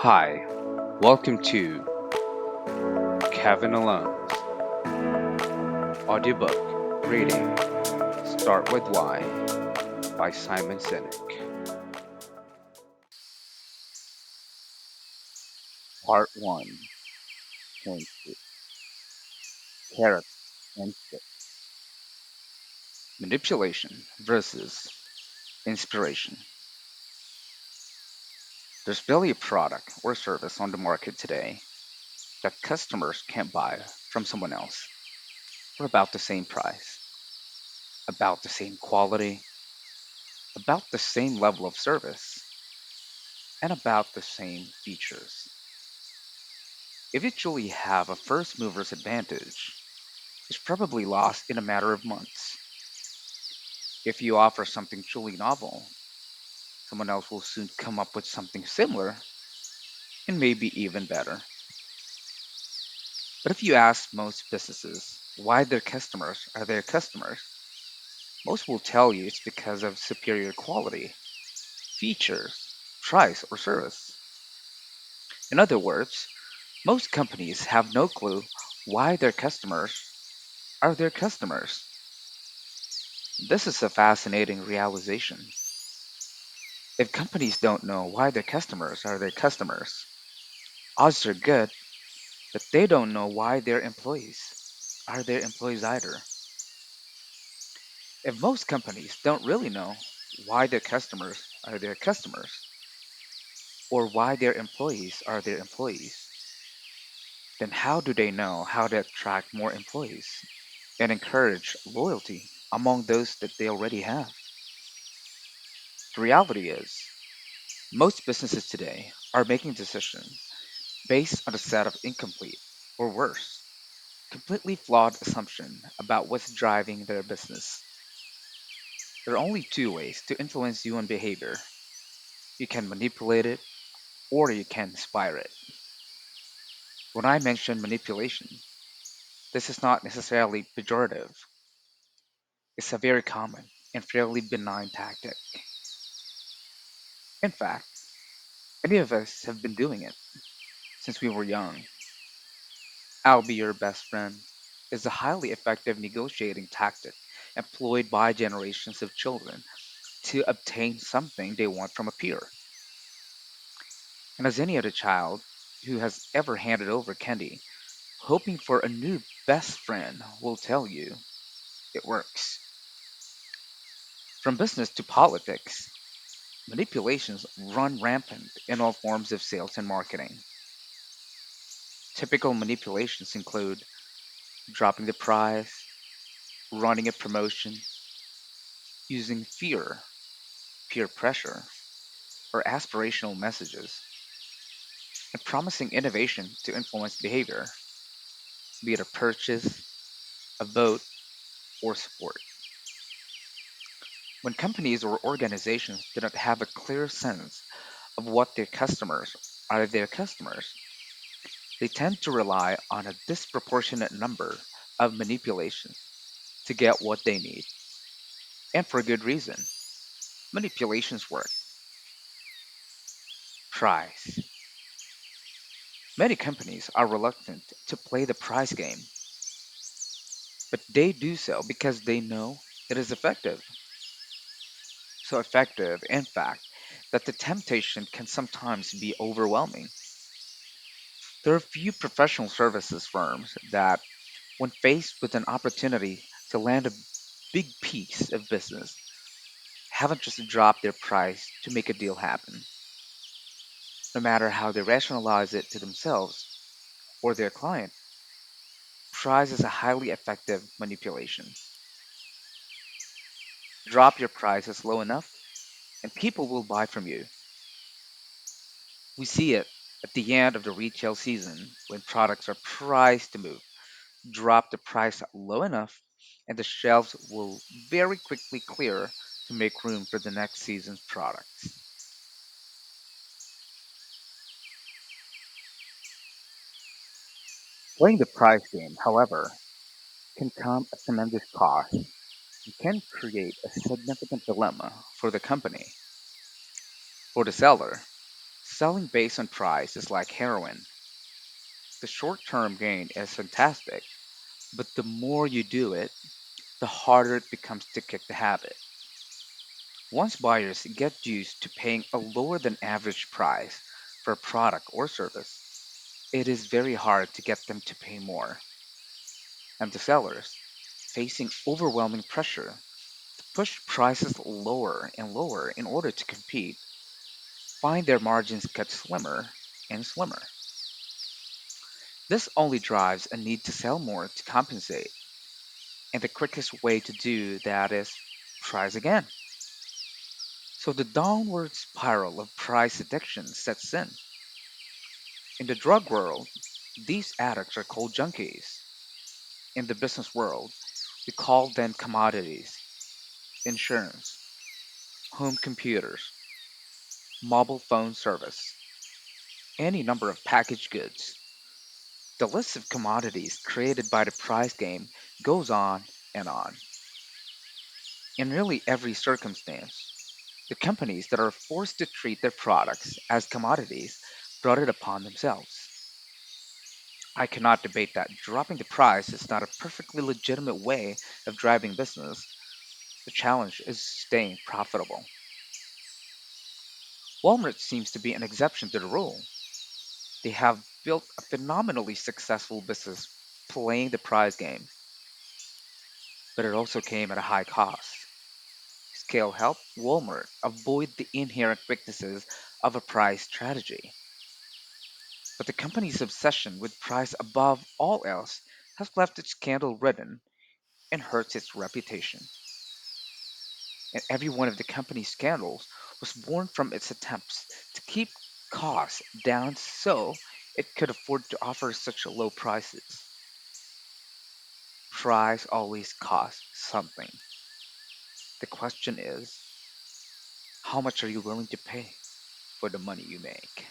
Hi, welcome to Kevin Alone's audiobook reading Start With Why by Simon Sinek. Part 1.2 Carrot and Stick. Manipulation versus inspiration. There's barely a product or service on the market today that customers can't buy from someone else for about the same price, about the same quality, about the same level of service, and about the same features. If you truly have a first mover's advantage, it's probably lost in a matter of months. If you offer something truly novel, someone else will soon come up with something similar and maybe even better. But if you ask most businesses why their customers are their customers, most will tell you it's because of superior quality, features, price, or service. In other words, most companies have no clue why their customers are their customers. This is a fascinating realization. If companies don't know why their customers are their customers, odds are good that they don't know why their employees are their employees either. If most companies don't really know why their customers are their customers, or why their employees are their employees, then how do they know how to attract more employees and encourage loyalty among those that they already have? The reality is, most businesses today are making decisions based on a set of incomplete, or worse, completely flawed assumption about what's driving their business. There are only two ways to influence human behavior. You can manipulate it or you can inspire it. When I mention manipulation, this is not necessarily pejorative. It's a very common and fairly benign tactic. In fact, many of us have been doing it since we were young. I'll be your best friend is a highly effective negotiating tactic employed by generations of children to obtain something they want from a peer. And as any other child who has ever handed over candy, hoping for a new best friend will tell you, it works. From business to politics, manipulations run rampant in all forms of sales and marketing. Typical manipulations include dropping the price, running a promotion, using fear, peer pressure, or aspirational messages, and promising innovation to influence behavior, be it a purchase, a vote, or support. When companies or organizations do not have a clear sense of what their customers are their customers, they tend to rely on a disproportionate number of manipulations to get what they need. And for good reason. Manipulations work. Price. Many companies are reluctant to play the price game, but they do so because they know it is effective. So effective, in fact, that the temptation can sometimes be overwhelming. There are few professional services firms that, when faced with an opportunity to land a big piece of business, haven't just dropped their price to make a deal happen. No matter how they rationalize it to themselves or their client, price is a highly effective manipulation. Drop your prices low enough, and people will buy from you. We see it at the end of the retail season when products are priced to move. Drop the price low enough, and the shelves will very quickly clear to make room for the next season's products. Playing the price game, however, can come at tremendous cost and can create a significant dilemma for the company. For the seller, Selling based on price is like heroin. The short term gain is fantastic, but the more you do it, the harder it becomes to kick the habit. Once buyers get used to paying a lower than average price for a product or service, it is very hard to get them to pay more. And the sellers, facing overwhelming pressure to push prices lower and lower in order to compete, find their margins get slimmer and slimmer. This only drives a need to sell more to compensate, and the quickest way to do that is price again. So the downward spiral of price addiction sets in. In the drug world, these addicts are called junkies. In the business world, we call them commodities, insurance, home computers, mobile phone service, any number of packaged goods. The list of commodities created by the price game goes on and on. In really every circumstance, the companies that are forced to treat their products as commodities brought it upon themselves. I cannot debate that dropping the price is not a perfectly legitimate way of driving business. The challenge is staying profitable. Walmart seems to be an exception to the rule. They have built a phenomenally successful business playing the prize game, but it also came at a high cost. Scale helped Walmart avoid the inherent weaknesses of a price strategy, but the company's obsession with price above all else has left it scandal ridden and hurts its reputation. And every one of the company's scandals was born from its attempts to keep costs down so it could afford to offer such low prices. Price always costs something. The question is, how much are you willing to pay for the money you make?